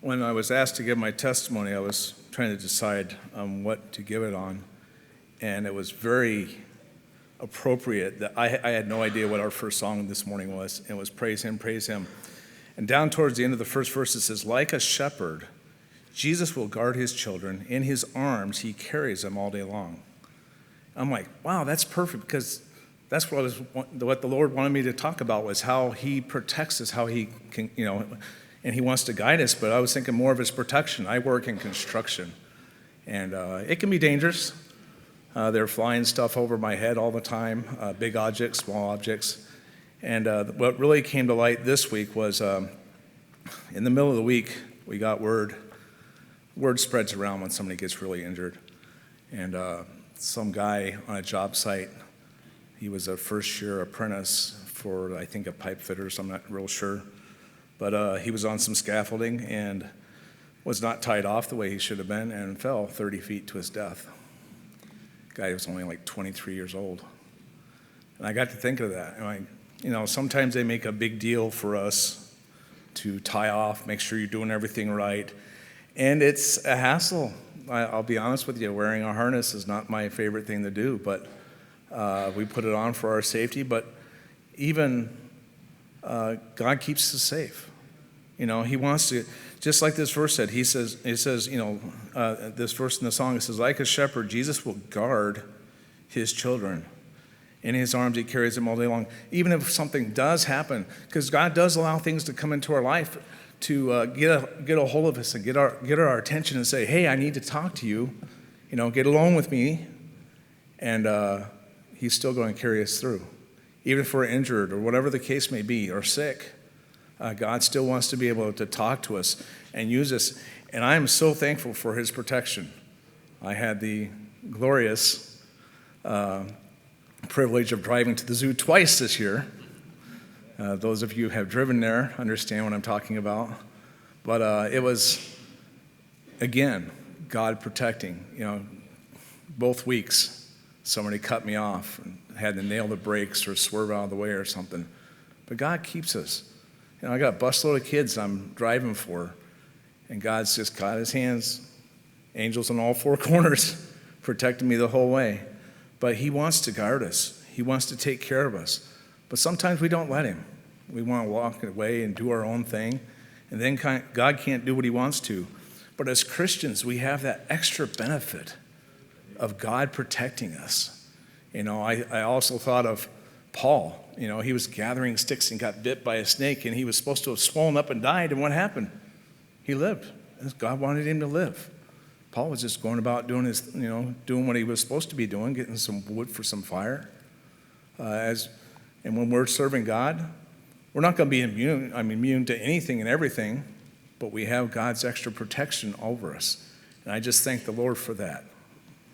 When I was asked to give my testimony, I was trying to decide what to give it on, and it was very appropriate that I had no idea what our first song this morning was. It was Praise Him, Praise Him. And down towards the end of the first verse, it says, like a shepherd, Jesus will guard his children. In his arms, he carries them all day long. I'm like, wow, that's perfect, because that's what the Lord wanted me to talk about, was how he protects us, how he can, and he wants to guide us. But I was thinking more of his protection. I work in construction, and it can be dangerous. They're flying stuff over my head all the time, big objects, small objects. And what really came to light this week was in the middle of the week, we got word spreads around when somebody gets really injured. And some guy on a job site, he was a first-year apprentice for, I think, a pipe fitter, so I'm not real sure. But he was on some scaffolding and was not tied off the way he should have been and fell 30 feet to his death. Guy was only like 23 years old. And I got to think of that. And sometimes they make a big deal for us to tie off, make sure you're doing everything right. And it's a hassle. I'll be honest with you, wearing a harness is not my favorite thing to do, but we put it on for our safety. But even God keeps us safe. He wants to, just like this verse said, it says, this verse in the song, it says, like a shepherd, Jesus will guard his children. In his arms, he carries them all day long. Even if something does happen, because God does allow things to come into our life to get a hold of us and get our attention and say, hey, I need to talk to you, get alone with me. And he's still going to carry us through. Even if we're injured or whatever the case may be, or sick, God still wants to be able to talk to us and use us. And I am so thankful for his protection. I had the glorious privilege of driving to the zoo twice this year. Those of you who have driven there understand what I'm talking about. But it was, again, God protecting. Both weeks, somebody cut me off and had to nail the brakes or swerve out of the way or something. But God keeps us. I got a busload of kids I'm driving for, and God's just got his hands, angels on all four corners, protecting me the whole way. But he wants to guard us. He wants to take care of us. But sometimes we don't let him. We want to walk away and do our own thing, and then God can't do what he wants to. But as Christians, we have that extra benefit of God protecting us. I also thought of Paul. He was gathering sticks and got bit by a snake, and he was supposed to have swollen up and died, and what happened? He lived. God wanted him to live. Paul was just going about doing doing what he was supposed to be doing, getting some wood for some fire. And when we're serving God, we're not going to be immune to anything and everything, but we have God's extra protection over us. And I just thank the Lord for that.